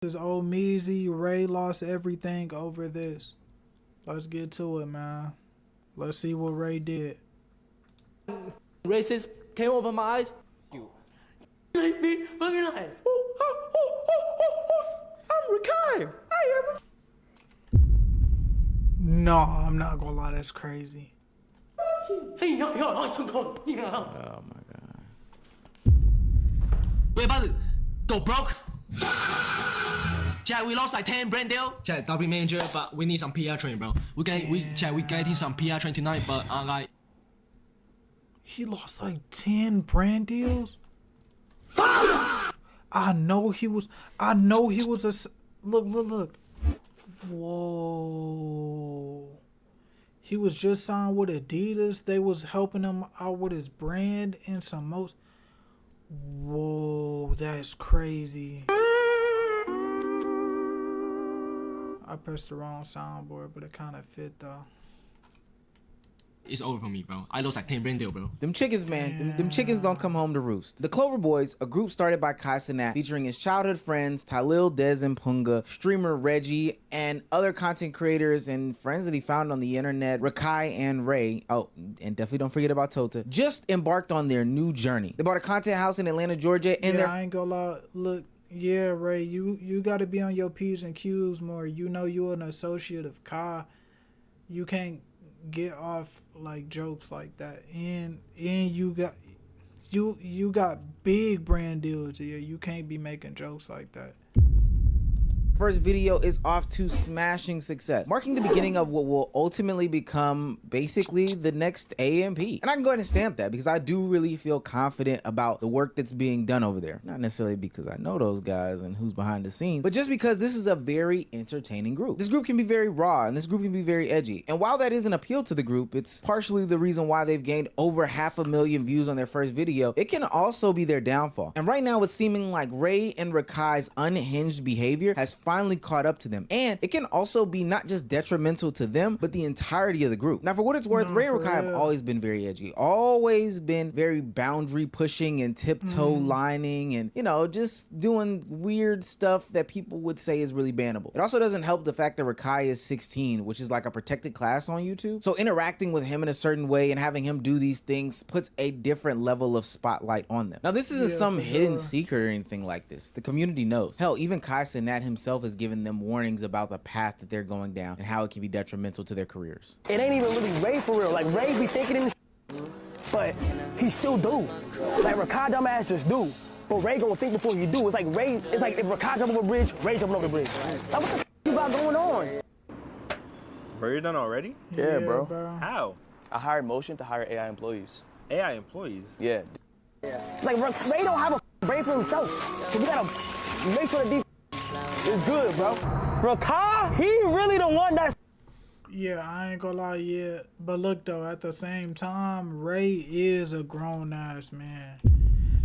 This is old Measy. Ray lost everything over this. Let's get to it, man. Let's see what Ray did. Racist came over my eyes. You like me fucking alive. I'm Rakai. I am. No, I'm not gonna lie, that's crazy. Hey, no, oh my god. Wait, but go broke. Chad, we lost like 10 brand deal. Chad, W manager, but we need some PR training, bro. We getting some PR training tonight, but like. He lost like 10 brand deals. I know he was a. Look. Whoa. He was just signed with Adidas. They was helping him out with his brand and some most. Whoa, that's crazy. I pressed the wrong soundboard, but it kind of fit though. It's over for me, bro. I lost like 10 brand deal, bro. Them chickens, man. Them chickens gonna come home to roost. The Clover Boys, a group started by Kai Cenat, featuring his childhood friends Tylil, Dez, and Punga, streamer Reggie, and other content creators and friends that he found on the internet, Rakai and Ray. Oh, and definitely don't forget about Tota. Just embarked on their new journey. They bought a content house in Atlanta, Georgia, and I ain't gonna lie. Look, yeah, Ray, you gotta be on your P's and Q's more. You know you're an associate of Kai. You can't get off like jokes like that, and you got big brand deals here. You can't be making jokes like that. First video is off to smashing success, marking the beginning of what will ultimately become basically the next AMP. And I can go ahead and stamp that because I do really feel confident about the work that's being done over there. Not necessarily because I know those guys and who's behind the scenes, but just because this is a very entertaining group. This group can be very raw and this group can be very edgy. And while that is an appeal to the group, it's partially the reason why they've gained over 500,000 views on their first video. It can also be their downfall. And right now it's seeming like Ray and Rakai's unhinged behavior has finally caught up to them, and it can also be not just detrimental to them but the entirety of the group. Now for what it's worth, Ray and Rakai have always been very edgy, always been very boundary pushing and tiptoe lining, and you know, just doing weird stuff that people would say is really bannable. It also doesn't help the fact that Rakai is 16, which is like a protected class on YouTube, so interacting with him in a certain way and having him do these things puts a different level of spotlight on them. Now this isn't some hidden secret or anything like this. The community knows. Hell, even Kai Cenat himself has given them warnings about the path that they're going down and how it can be detrimental to their careers. It ain't even really Ray for real. Like Ray be thinking in but he still do. Like Rakai dumbass just do. But Ray gonna think before he do. It's like Ray, it's like if Rakai jump over a bridge, Ray jumping over the bridge. Like what the you got going on? Bro, you're done already? Yeah, bro. How? I hired Motion to hire AI employees. AI employees? Yeah. Like Ray don't have a brain for himself. So we gotta make sure that these it's good, bro. Rakai, he really the one that's... Yeah, I ain't gonna lie, yeah. But look, though, at the same time, Ray is a grown-ass man.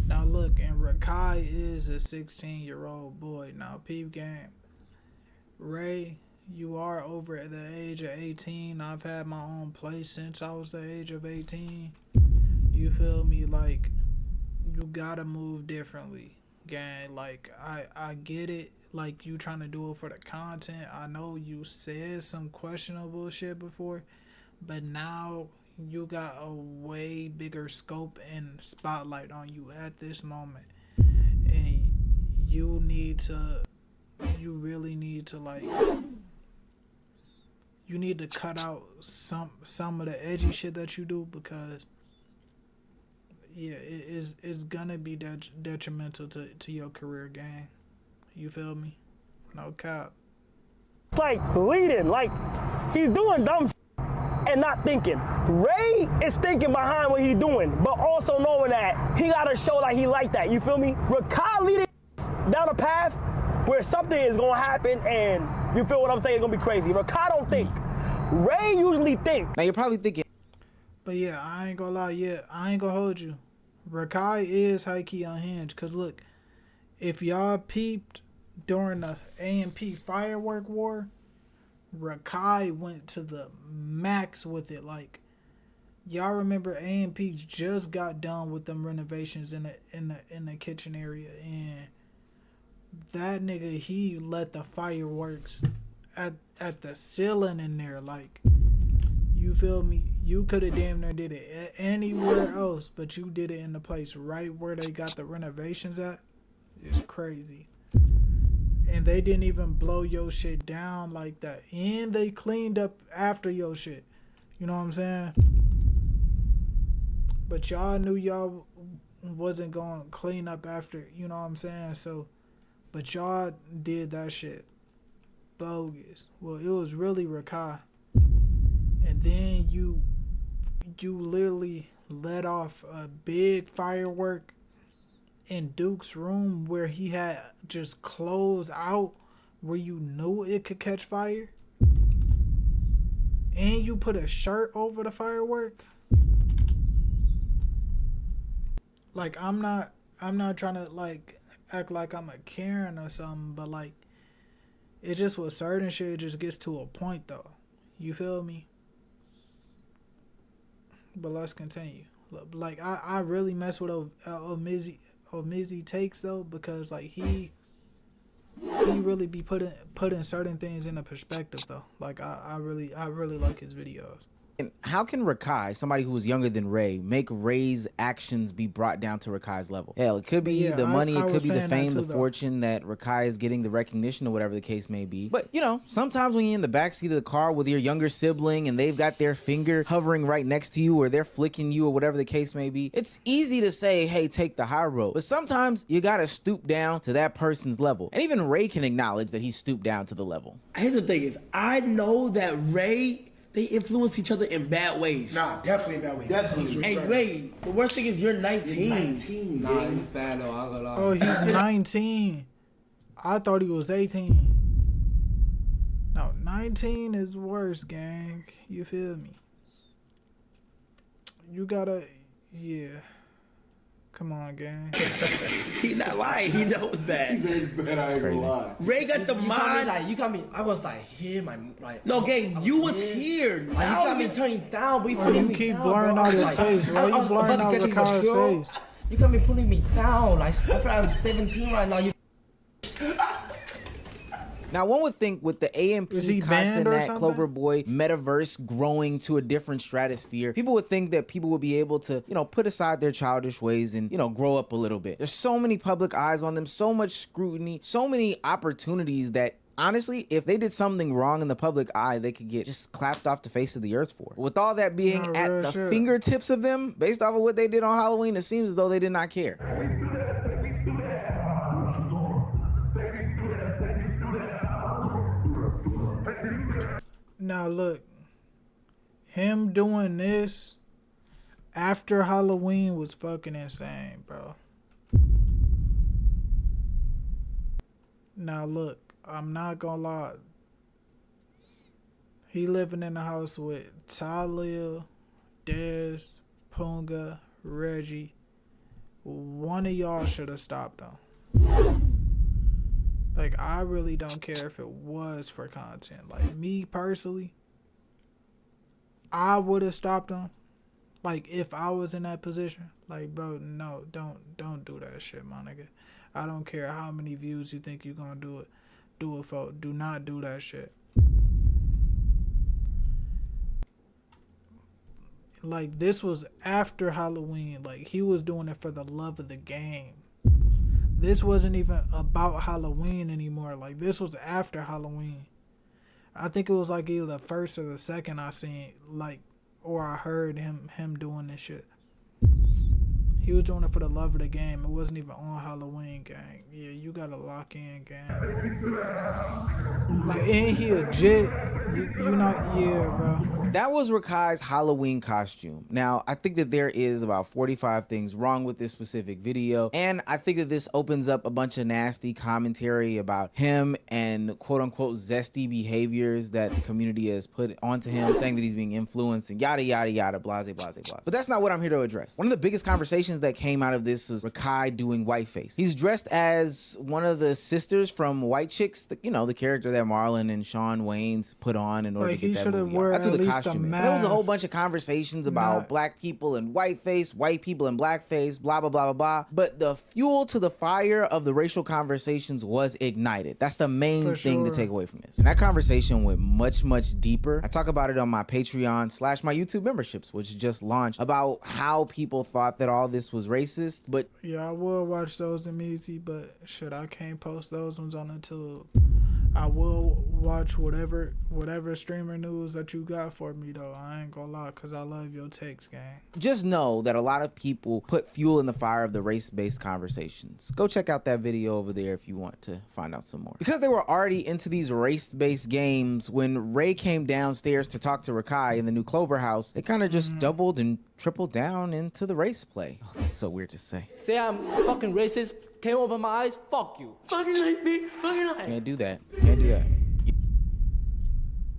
Now, look, and Rakai is a 16-year-old boy. Now, peep game. Ray, you are over at the age of 18. I've had my own place since I was the age of 18. You feel me? Like, you gotta move differently, gang. Like, I get it. Like, you trying to do it for the content. I know you said some questionable shit before, but now you got a way bigger scope and spotlight on you at this moment. And you really need to like, you need to cut out some of the edgy shit that you do, because yeah, it's gonna be detrimental to your career, gang. You feel me? No cap. It's like leading, like he's doing dumb and not thinking. Ray is thinking behind what he's doing, but also knowing that he gotta show like he like that. You feel me? Rakai leading down a path where something is gonna happen, and you feel what I'm saying? It's gonna be crazy. Rakai don't think. Ray usually think. Now you're probably thinking, but yeah, I ain't gonna lie. Yeah, I ain't gonna hold you. Rakai is high key unhinged. Cause look, if y'all peeped during the AMP firework war, Rakai went to the max with it. Like, y'all remember AMP just got done with them renovations in the kitchen area, and that nigga, he let the fireworks at the ceiling in there. Like, you feel me? You could have damn near did it anywhere else, but you did it in the place right where they got the renovations at. It's crazy. And they didn't even blow your shit down like that. And they cleaned up after your shit. You know what I'm saying? But y'all knew y'all wasn't going to clean up after, you know what I'm saying? So, but y'all did that shit bogus. Well, it was really Rakai. And then you literally let off a big firework in Duke's room where he had just closed out where you knew it could catch fire. And you put a shirt over the firework. Like, I'm not trying to like act like I'm a Karen or something, but like, it just with certain shit, it just gets to a point though. You feel me? But let's continue. Like, I really mess with Omizzy takes though, because like he really be putting certain things into perspective though. Like I really like his videos. And how can Rakai, somebody who was younger than Ray, make Ray's actions be brought down to Rakai's level? Hell, it could be the money, it could be the fame, the fortune that Rakai is getting, the recognition or whatever the case may be. But, you know, sometimes when you're in the backseat of the car with your younger sibling and they've got their finger hovering right next to you or they're flicking you or whatever the case may be, it's easy to say, hey, take the high road. But sometimes you gotta stoop down to that person's level. And even Ray can acknowledge that he stooped down to the level. Here's the thing is, I know that Ray, they influence each other in bad ways. Nah, definitely in bad ways. Definitely. Hey, Ray, the worst thing is you're 19. You're 19. Nah, he's bad though. I'm gonna lie. Oh, he's 19. I thought he was 18. No, 19 is worse, gang. You feel me? You gotta, yeah. Come on, gang. He not lying. He knows bad. It's crazy. Ray got the mind. Like, you got me. I was like here, my like. No, gang, you was here. Like, you got me turning down. But You keep blurring out his face. Why you blurring out Rakai's face? You got me putting me down. Like, I feel like I'm 17 right now. You. Now, one would think with the AMP Castanet Clover Boy metaverse growing to a different stratosphere, people would think that people would be able to, you know, put aside their childish ways and, you know, grow up a little bit. There's so many public eyes on them, so much scrutiny, so many opportunities that honestly, if they did something wrong in the public eye, they could get just clapped off the face of the earth for. With all that being at the fingertips of them, based off of what they did on Halloween, it seems as though they did not care. Now look, him doing this after Halloween was fucking insane, bro. Now look, I'm not gonna lie. He living in the house with Talia, Dez, Punga, Reggie. One of y'all should have stopped him. Like, I really don't care if it was for content. Like, me personally, I would have stopped him. Like, if I was in that position. Like, bro, no, don't do that shit, my nigga. I don't care how many views you think you're gonna do it for. Do not do that shit. Like, this was after Halloween. Like, he was doing it for the love of the game. This wasn't even about Halloween anymore. Like, this was after Halloween. I think it was like either the first or the second I seen, like, or I heard him doing this shit. He was doing it for the love of the game. It wasn't even on Halloween, gang. Yeah, you gotta lock in, gang. Like, ain't he a jit? You not, yeah, bro. That was Rakai's Halloween costume. Now, I think that there is about 45 things wrong with this specific video, and I think that this opens up a bunch of nasty commentary about him and quote-unquote zesty behaviors that the community has put onto him, saying that he's being influenced and yada, yada, yada, blase, blase, blase. But that's not what I'm here to address. One of the biggest conversations that came out of this was Rakai doing whiteface. He's dressed as one of the sisters from White Chicks, you know, the character that Marlon and Shawn Wayans put on in order to get that movie. That's who the costume costume is. And there was a whole mask. bunch of conversations about black people and whiteface, white people and blackface, blah, blah, blah, blah, blah. But the fuel to the fire of the racial conversations was ignited. That's the main thing to take away from this. And that conversation went much, much deeper. I talk about it on my Patreon / my YouTube memberships, which just launched, about how people thought that all this was racist. But yeah, I will watch those immediately, but shit, I can't post those ones on YouTube. I will watch whatever streamer news that you got for me though. I ain't gonna lie, cause I love your takes, gang. just know that a lot of people put fuel in the fire of the race-based conversations. Go check out that video over there if you want to find out some more. Because they were already into these race-based games, when Ray came downstairs to talk to Rakai in the new Clover house, they kind of just doubled and tripled down into the race play. Oh, that's so weird to say. Say I'm fucking racist, came over my eyes, fuck you. Fucking like me, fucking like. Can't do that. Can't do that.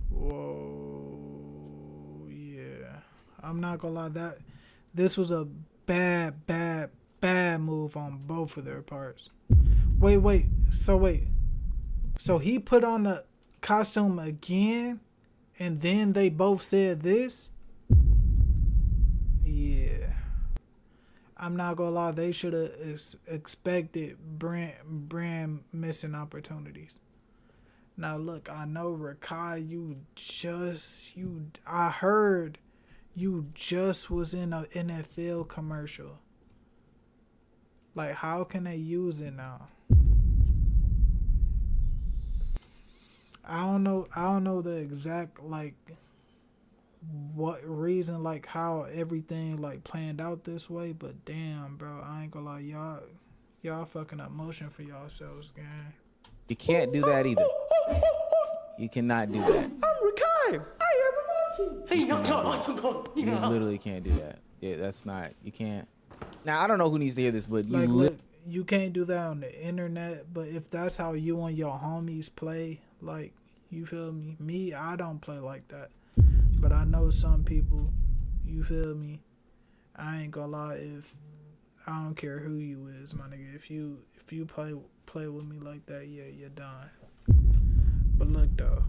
Whoa, yeah. I'm not gonna lie, that this was a bad move on both of their parts. Wait. So he put on the costume again, and then they both said this? Yeah. I'm not gonna lie, they should have expected brand missing opportunities. Now look, I know Rakai, I heard you just was in a NFL commercial. Like, how can they use it now? I don't know the exact, like, what reason, like, how everything, like, planned out this way, but damn, bro, I ain't gonna lie, y'all fucking up motion for yourselves, gang. You can't do that either. You cannot do that. I'm Rakai. I am a monkey. Hey, You literally can't do that. Yeah, that's not, you can't. Now, I don't know who needs to hear this, but you Like, look, you can't do that on the internet, but if that's how you and your homies play, like, you feel me? Me, I don't play like that. But I know some people, you feel me? I ain't gonna lie, if I don't care who you is, my nigga. If you play with me like that, yeah, you're done. But look though.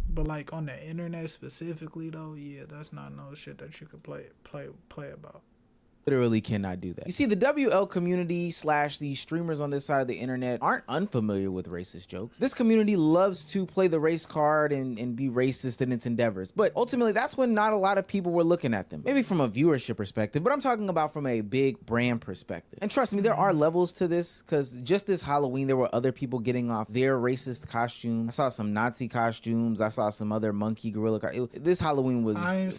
But like on the internet specifically though, yeah, that's not no shit that you could play about. literally cannot do that. You see, the WL community / these streamers on this side of the internet aren't unfamiliar with racist jokes. This community loves to play the race card and be racist in its endeavors, but ultimately that's when not a lot of people were looking at them. Maybe from a viewership perspective, but I'm talking about from a big brand perspective. And trust me, there are levels to this, because just this Halloween there were other people getting off their racist costumes. I saw some Nazi costumes, I saw some other monkey gorilla this Halloween was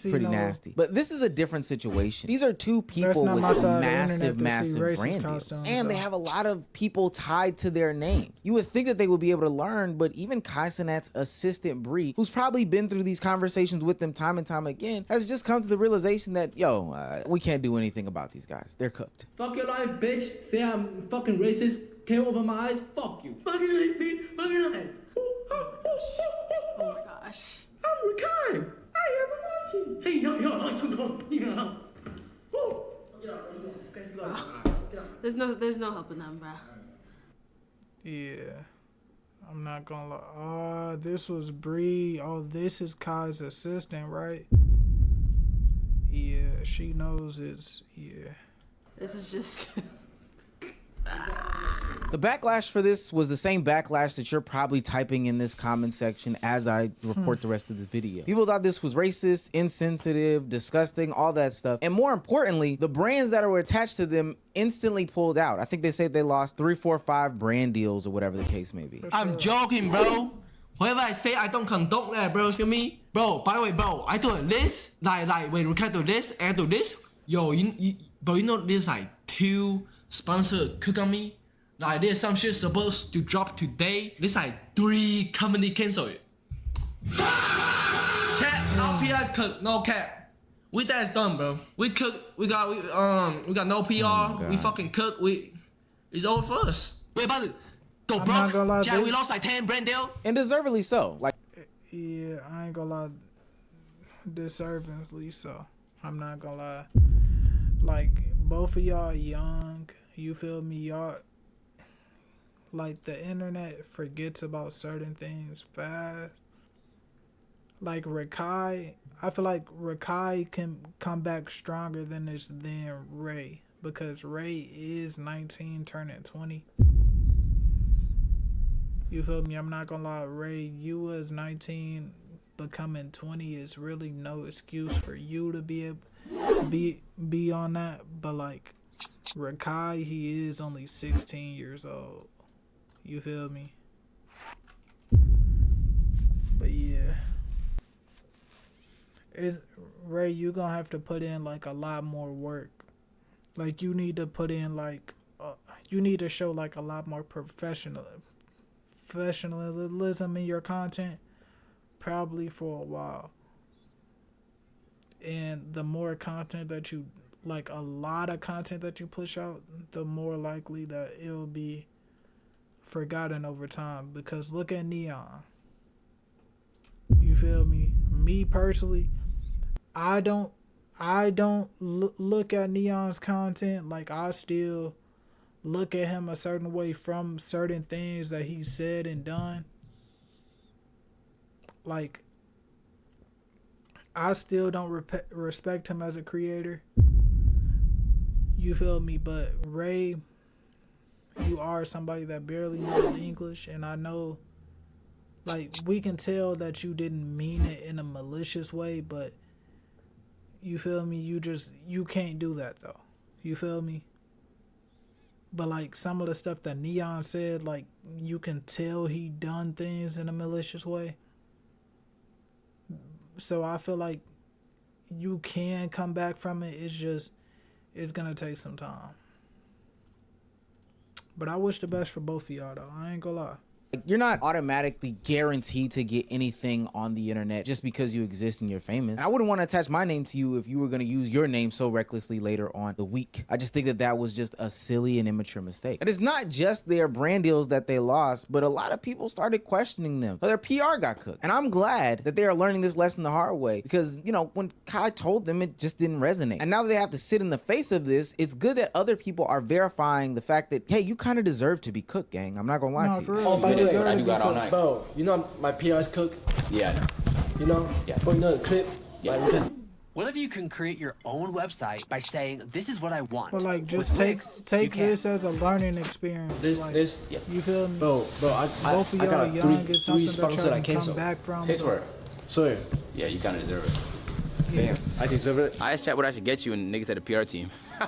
pretty nasty. But this is a different situation. These are two people with massive brand deals, and they have a lot of people tied to their names. You would think that they would be able to learn, but even Kaisenat's assistant Bree, who's probably been through these conversations with them time and time again, has just come to the realization that, we can't do anything about these guys. They're cooked. Fuck your life, bitch. Say I'm fucking racist. Came over my eyes. Fuck you. Fucking like me. Fucking life. Oh my gosh. I'm Rakai. I am a monkey. Hey, yo. There's no helping them, bro. Yeah. I'm not gonna lie. This was Bree. Oh, this is Kai's assistant, right? Yeah, she knows it's, yeah. This is just... The backlash for this was the same backlash that you're probably typing in this comment section as I report the rest of this video. People thought this was racist, insensitive, disgusting, all that stuff. And more importantly, the brands that were attached to them instantly pulled out. I think they said they lost 3, 4, 5 brand deals or whatever the case may be. I'm joking, bro. Whatever I say, I don't condone that, bro. Feel me? Bro, by the way, bro, I do this, like when we can do this and do this, yo, bro, you know there's like 2 sponsors cook on me? Like there's some shit supposed to drop today. There's like 3 company cancel it. Chat, our PR's cook, no cap. We that's done, bro. We cook, we got no PR. We fucking cook. It's over for us. We about to go broke. Chat, we lost like 10 brand deal. And deservedly so. Like, yeah, I ain't gonna lie. Deservedly so. I'm not gonna lie. Like, both of y'all young. You feel me? Y'all, like, the internet forgets about certain things fast. like Rakai, I feel like Rakai can come back stronger than Ray, because Ray is 19 turning 20. You feel me? I'm not gonna lie, Ray, you was 19 becoming 20 is really no excuse for you to be on that. But like Rakai, he is only 16 years old. You feel me? But yeah, Ray, you gonna have to put in like a lot more work. Like you need to put in like you need to show like a lot more professionalism in your content, probably for a while. And the more content that you like, a lot of content that you push out, the more likely that it'll be forgotten over time. Because look at Neon. You feel me? Me personally, I don't look at Neon's content. Like, I still look at him a certain way from certain things that he said and done. Like, I still don't respect him as a creator. You feel me? But Ray, you are somebody that barely knows English, and I know, like, we can tell that you didn't mean it in a malicious way, but you feel me? You can't do that though. You feel me? But like some of the stuff that Neon said, like you can tell he done things in a malicious way. So I feel like you can come back from it. It's gonna take some time. But I wish the best for both of y'all though. I ain't gonna lie. You're not automatically guaranteed to get anything on the internet just because you exist and you're famous. And I wouldn't want to attach my name to you if you were going to use your name so recklessly later on the week. I just think that that was just a silly and immature mistake. And it's not just their brand deals that they lost, but a lot of people started questioning them. Their PR got cooked. And I'm glad that they are learning this lesson the hard way because, you know, when Kai told them, it just didn't resonate. And now that they have to sit in the face of this, it's good that other people are verifying the fact that, hey, you kind of deserve to be cooked, gang. I'm not going to lie to you. Oh, by the way, What I do got all night. bro, you know my PR's cook? Yeah, I know. You know? Yeah. But you know the clip? Yeah. Like, we can... What if you can create your own website by saying, this is what I want? But like, just With take links, take you can. this as a learning experience. This? Yeah. You feel me? Bro, I Both of I y'all got young, three it's something that sponsors that I y'all can come cancel. back from. Say swear. Swear. Yeah, you kind of deserve it. Yeah. I deserve it. I asked chat what I should get you, and niggas said a PR team. Nah,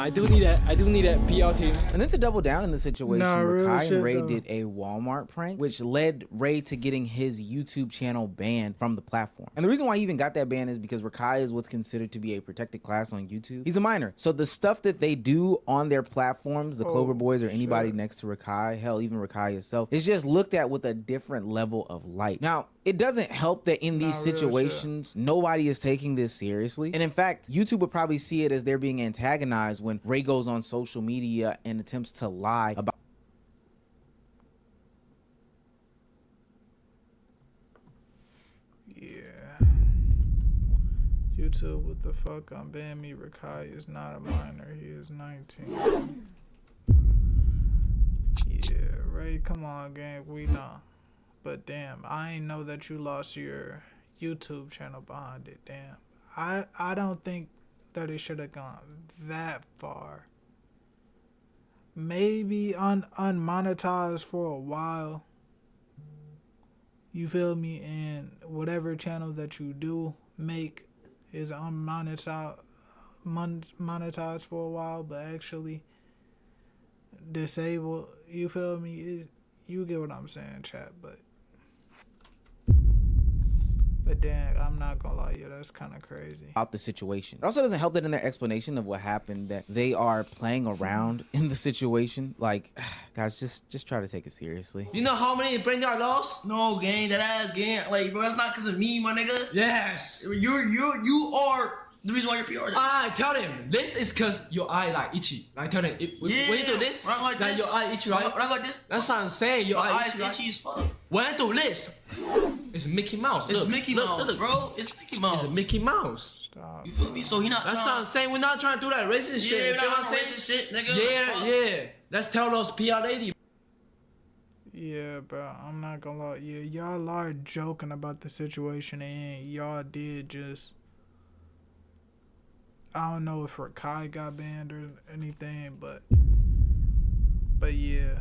I do need that. I do need that PR team. And then to double down in the situation, Nah, real Rakai shit, and Ray though. did a Walmart prank, which led Ray to getting his YouTube channel banned from the platform. And the reason why he even got that ban is because Rakai is what's considered to be a protected class on YouTube. He's a minor. So the stuff that they do on their platforms, the Clover Boys or anybody next to Rakai, hell, even Rakai itself, is just looked at with a different level of light. Now, it doesn't help that in these Nah, real situations, nobody is taking this seriously. And in fact, YouTube would probably see it as they're being antagonized when Ray goes on social media and attempts to lie about. Yeah. YouTube, what the fuck? Unban me. Rakai is not a minor. He is 19. Yeah, Ray, come on, gang. We know. But damn, I ain't know that you lost your YouTube channel behind it. Damn. I don't think that it should have gone that far. Maybe unmonetized for a while. You feel me? And whatever channel that you do make is monetized for a while, but actually disabled. You feel me? You get what I'm saying, chat, but damn, I'm not gonna lie, yeah, that's kind of crazy. About the situation. It also doesn't help that in their explanation of what happened that they are playing around in the situation. Like, guys, just try to take it seriously. You know how many brand deals I lost? No, gang, that ass, gang. Like, bro, that's not because of me, my nigga. Yes. You are the reason why you're PR. I tell them this is cause your eye like itchy. I tell them when you do this, when I like this, your eye itchy, right? When I like this, that's what I'm saying. Your eye itchy, right? itchy as fuck. When I do this, it's Mickey Mouse. It's Look, Mickey Mouse, bro. It's Mickey Mouse. It's a Mickey Mouse. Stop. You feel me? So he not. That's what I'm saying. We're not trying to do that racist shit. Yeah, You we're know not what I'm saying? racist shit, nigga. Yeah, Fuck. yeah. Let's tell those PR lady. Yeah, bro, I'm not gonna lie. Yeah, y'all are joking about the situation, and y'all did just. I don't know if Rakai got banned or anything, but yeah,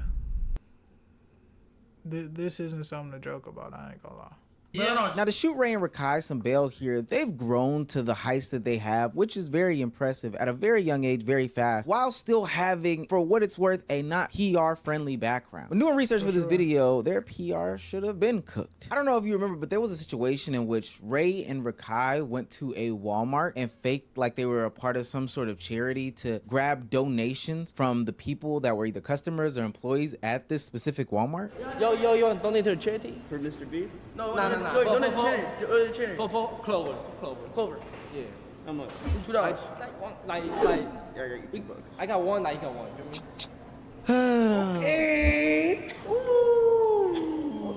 this isn't something to joke about. I ain't gonna lie. Yeah. Now, to shoot Ray and Rakai some bail here, they've grown to the heights that they have, which is very impressive at a very young age, very fast, while still having, for what it's worth, a not PR-friendly background. When doing research for this video, their PR should have been cooked. I don't know if you remember, but there was a situation in which Ray and Rakai went to a Walmart and faked like they were a part of some sort of charity to grab donations from the people that were either customers or employees at this specific Walmart. Yo, you want to donate to a charity? For Mr. Beast? No. Donate to charity. For Clover. Yeah. How much? $2. I got one, like you got one. Okay.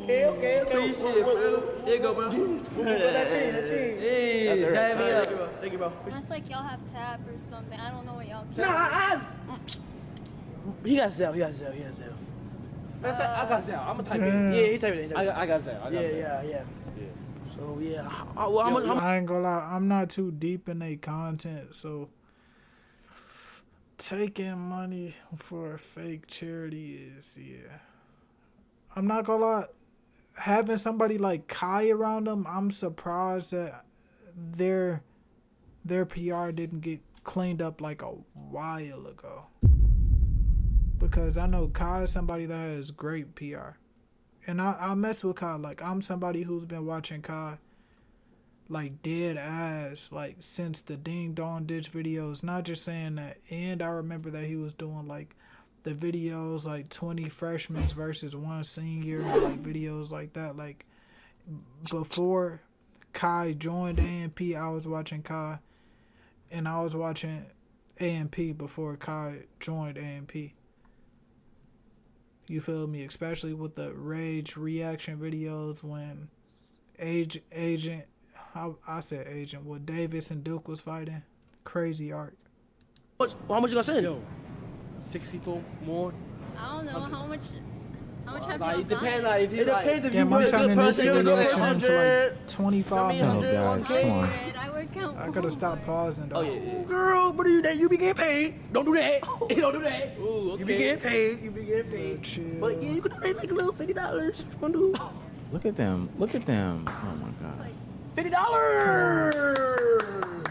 Okay. Appreciate, bro. Here you go, bro. That's it. Hey, dab me up. Thank you, bro. That's like y'all have tab or something. I don't know what y'all Nah, he got Zell. Matter of fact, I got Zell. I'm gonna type it. Yeah, he typed it. I got Zell. Yeah. So yeah, how much? I ain't gonna lie, I'm not too deep in their content, so taking money for a fake charity is, yeah. I'm not gonna lie, having somebody like Kai around them, I'm surprised that their PR didn't get cleaned up like a while ago. Because I know Kai is somebody that has great PR. And I mess with Kai. Like, I'm somebody who's been watching Kai, like, dead ass, like, since the Ding Dong Ditch videos. Not just saying that. And I remember that he was doing, like, the videos, like, 20 freshmen versus 1 senior, like, videos like that. Like, before Kai joined AMP, I was watching Kai. And I was watching AMP before Kai joined AMP. You feel me? Especially with the rage reaction videos when Agent, I said Agent, when Davis and Duke was fighting. Crazy arc. How much you gonna send? Yo, 64 more. I don't know how much have Like, y'all it depends, done? like, if you It depends if Damn, you I'm were a good turning this person. video You're into like 25 Oh, minutes. guys, come on. I would count. I gotta stop pausing though. Oh, yeah. Girl, but you be getting paid. Don't do that. Don't do that. Ooh, You be okay. getting paid. You be getting paid. Chill. But yeah, you could donate like a little $50. What you gonna do? Look at them. Oh my God. $50.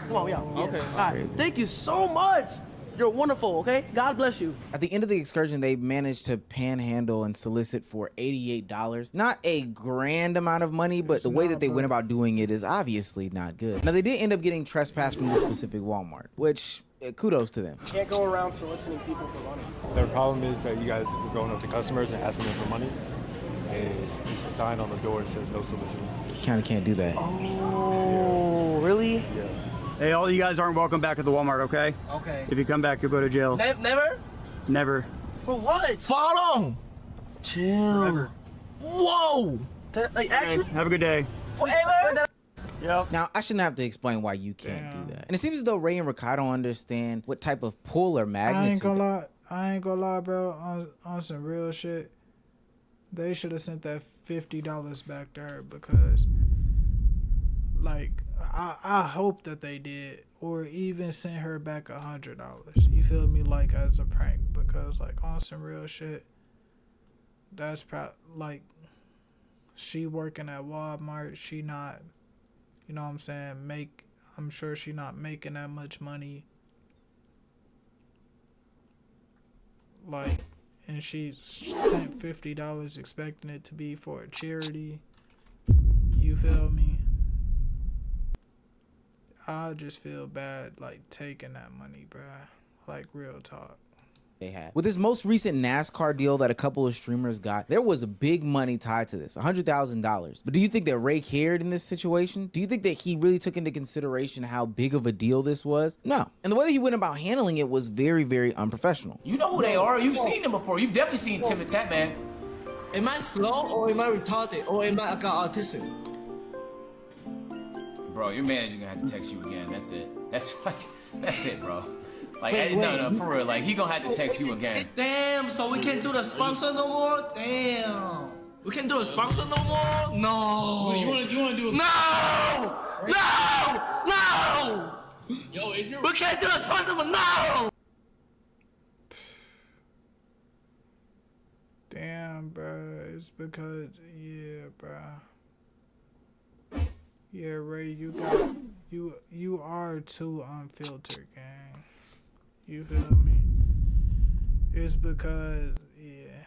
Come on, yeah. Okay. All right. Thank you so much. You're wonderful. Okay. God bless you. At the end of the excursion, they managed to panhandle and solicit for $88. Not a grand amount of money, but the way that they went about doing it is obviously not good. Now, they did end up getting trespassed from this specific Walmart, which kudos to them. Can't go around soliciting people for money. The problem is that you guys were going up to customers and asking them for money, and there's a sign on the door that says no soliciting. You kind of can't do that. Oh, really? Yeah. Hey, all you guys aren't welcome back at the Walmart, okay? Okay. If you come back, you'll go to jail. Never? Never. For what? Follow on. Chill. Whoa. Like, actually, Have a good day. Forever? Yep. Now, I shouldn't have to explain why you can't do that. And it seems as though Ray and Rakai don't understand what type of pull or I magnitude. ain't gonna lie, bro. On some real shit, they should have sent that $50 back to her because, like, I hope that they did, or even sent her back $100. You feel me? Like, as a prank, because, like, on some real shit, that's like, she working at Walmart. She not, you know what I'm saying? I'm sure she not making that much money. Like, and she sent $50 expecting it to be for a charity. You feel me? I just feel bad, like, taking that money, bruh. Like, real talk. They had. With this most recent NASCAR deal that a couple of streamers got, there was a big money tied to this, $100,000. But do you think that Ray cared in this situation? Do you think that he really took into consideration how big of a deal this was? No. And the way that he went about handling it was very, very unprofessional. You know who they are. You've seen them before. You've definitely seen Tim and Tat, man. Am I slow or am I retarded or am I got autism? Bro, your manager gonna have to text you again. That's it. That's it, bro. Like, Wait. no, for real. Like, he gonna have to text you again. Damn, so we can't do the sponsor no more? Damn. We can't do a sponsor no more. No. You wanna do a No. Yo, is your We can't do a sponsor, but no. Damn, bro. It's because, yeah, bro. Yeah, Ray, you are too unfiltered, gang. You feel me? It's because, yeah.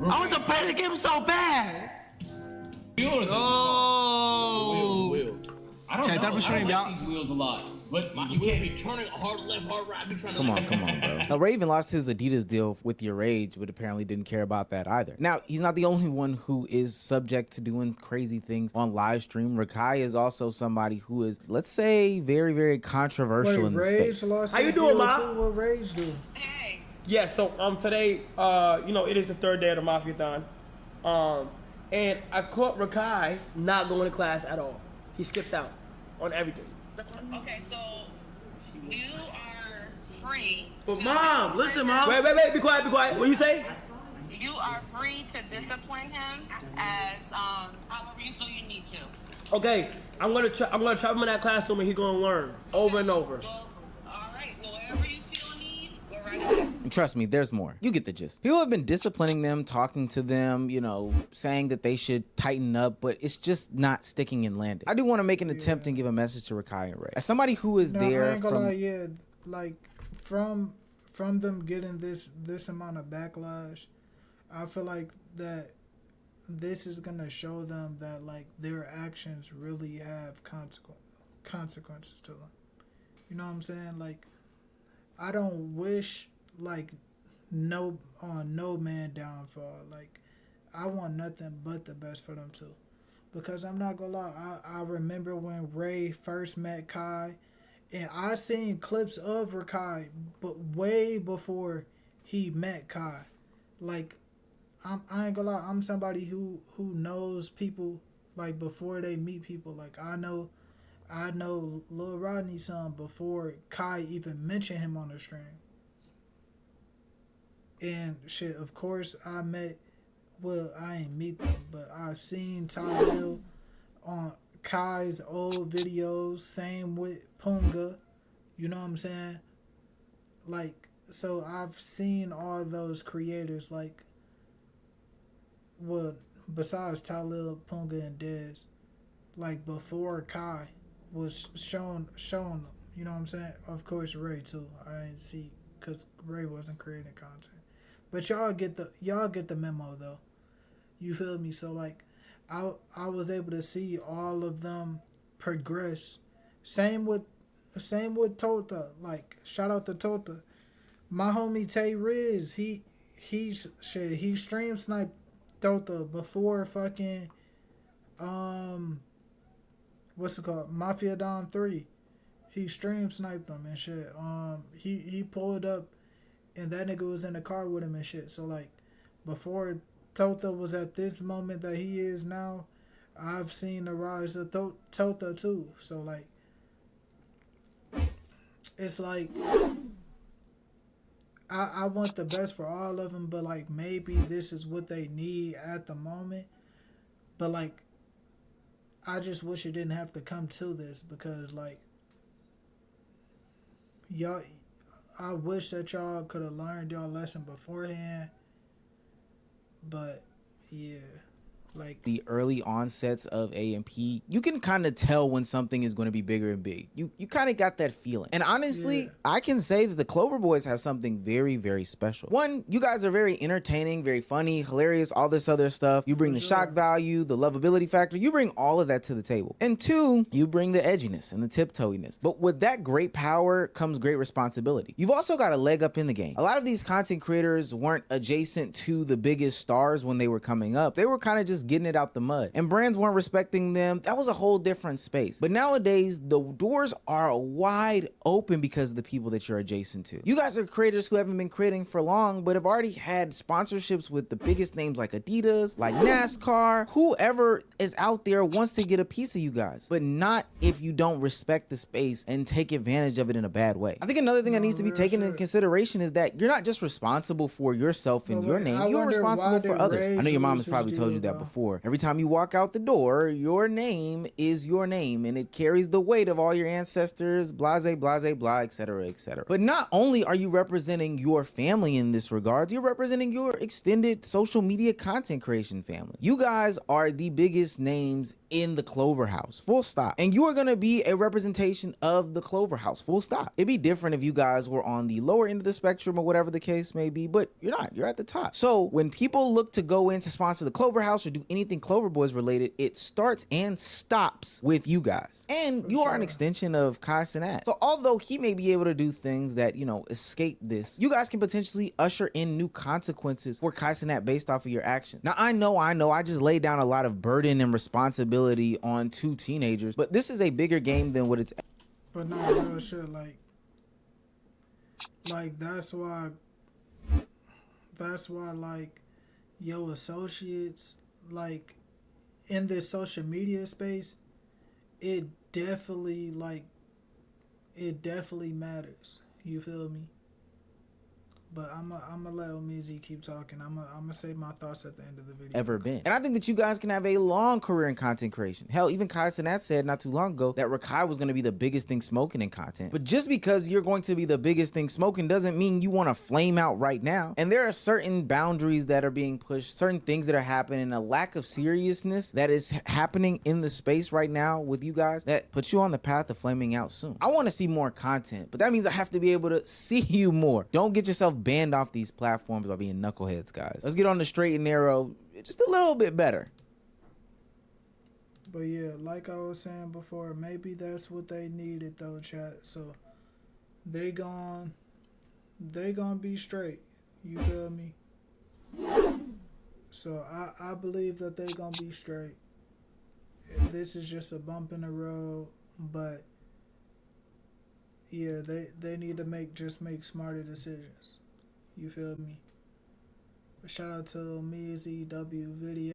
I want to play the game so bad. wheel or Oh. wheel? I don't Check know. that I restraint don't out. like these wheels a lot. But you can't be turning hard left, hard right. I be trying to Come on, bro. Now, Ray even lost his Adidas deal with Your Age, but apparently didn't care about that either. Now, he's not the only one who is subject to doing crazy things on live stream. Rakai is also somebody who is, let's say, very, very controversial in the Rage space. lost How you his doing, deal Ma? too? What Rage do? Yeah, so today, it is the third day of the Mafia-thon. And I caught Rakai not going to class at all. He skipped out on everything. Okay, so you are free. But Mom, listen, Mom. Wait, be quiet. What do you say? You are free to discipline him as however you feel you need to. Okay, I'm gonna trap him in that classroom and he's gonna learn over and over. Well, all right. Well, whatever you feel need, go right ahead. And trust me, there's more. You get the gist. People have been disciplining them, talking to them, saying that they should tighten up, but it's just not sticking and landing. I do want to make an attempt and give a message to Rakai and Ray. As somebody who is No, there I ain't gonna from... lie, yeah, like from them getting this amount of backlash, I feel like that this is gonna show them that like their actions really have consequences to them. You know what I'm saying? Like, I don't wish like no man downfall. Like, I want nothing but the best for them too, because I'm not gonna lie. I remember when Ray first met Kai, and I seen clips of Rakai, but way before he met Kai. Like, I ain't gonna lie. I'm somebody who knows people like before they meet people. Like, I know Lil Rodney's son before Kai even mentioned him on the stream. And shit, of course, I ain't meet them, but I seen Tyrell on Kai's old videos, same with Punga, you know what I'm saying? Like, so I've seen all those creators, like, well, besides Talil, Punga, and Dez, like, before Kai was shown, you know what I'm saying? Of course, Ray, too. I didn't see, because Ray wasn't creating content. But y'all get the memo, though. You feel me? So, like, I was able to see all of them progress. Same with Tota. Like, shout out to Tota. My homie Tay Riz, he stream sniped Tota before fucking what's it called? Mafia Don 3. He stream sniped them and shit. He pulled up and that nigga was in the car with him and shit. So like, before Tota was at this moment that he is now, I've seen the rise of Tota too. So like, it's like, I want the best for all of them, but like, maybe this is what they need at the moment. But like, I just wish it didn't have to come to this, because like, y'all, I wish that y'all could have learned y'all lesson beforehand. But yeah, like, the early onsets of AMP, you can kind of tell when something is going to be bigger and big. You kind of got that feeling. And honestly, Yeah. I can say that the Clover Boys have something very, very special. One, you guys are very entertaining, very funny, hilarious, all this other stuff. You bring the shock value, the lovability factor. You bring all of that to the table. And two, you bring the edginess and the tiptoeiness. But with that great power comes great responsibility. You've also got a leg up in the game. A lot of these content creators weren't adjacent to the biggest stars when they were coming up. They were kind of just just getting it out the mud. And brands weren't respecting them. That was a whole different space. But nowadays, the doors are wide open because of the people that you're adjacent to. You guys are creators who haven't been creating for long, but have already had sponsorships with the biggest names like Adidas, like NASCAR. Whoever is out there wants to get a piece of you guys, but not if you don't respect the space and take advantage of it in a bad way. I think another thing that needs to be taken into consideration is that you're not just responsible for yourself and your name, you're responsible for others. I know your mom has probably told you that before. Every time you walk out the door, your name is your name and it carries the weight of all your ancestors, blase, blase, blah, etc., etc. But not only are you representing your family in this regard, you're representing your extended social media content creation family. You guys are the biggest names in the Clover House, full stop. And you are gonna be a representation of the Clover House, full stop. It'd be different if you guys were on the lower end of the spectrum or whatever the case may be, but you're not, you're at the top. So when people look to go in to sponsor the Clover House or do anything Clover Boys related, it starts and stops with you guys. And you are an extension of Kai Cenat. So although he may be able to do things that, you know, escape this, you guys can potentially usher in new consequences for Kai Cenat based off of your actions. Now I know, I just laid down a lot of burden and responsibility on two teenagers, but this is a bigger game than what it's. But no, real shit, like that's why like your associates, like in this social media space, it definitely matters. You feel me? But I'm gonna let Omizi keep talking. I'm gonna say my thoughts at the end of the video. Ever been. And I think that you guys can have a long career in content creation. Hell, even Kai Cenat said not too long ago that Rakai was going to be the biggest thing smoking in content. But just because you're going to be the biggest thing smoking doesn't mean you want to flame out right now. And there are certain boundaries that are being pushed, certain things that are happening, a lack of seriousness that is happening in the space right now with you guys that puts you on the path of flaming out soon. I want to see more content, but that means I have to be able to see you more. Don't get yourself banned off these platforms by being knuckleheads, guys. Let's get on the straight and narrow just a little bit better. But yeah, like I was saying before, maybe that's what they needed though, chat. So they gonna be straight. You feel me? So I believe that they gonna be straight. This is just a bump in the road, but yeah, they need to make smarter decisions. You feel me? Shout out to Miz EW video.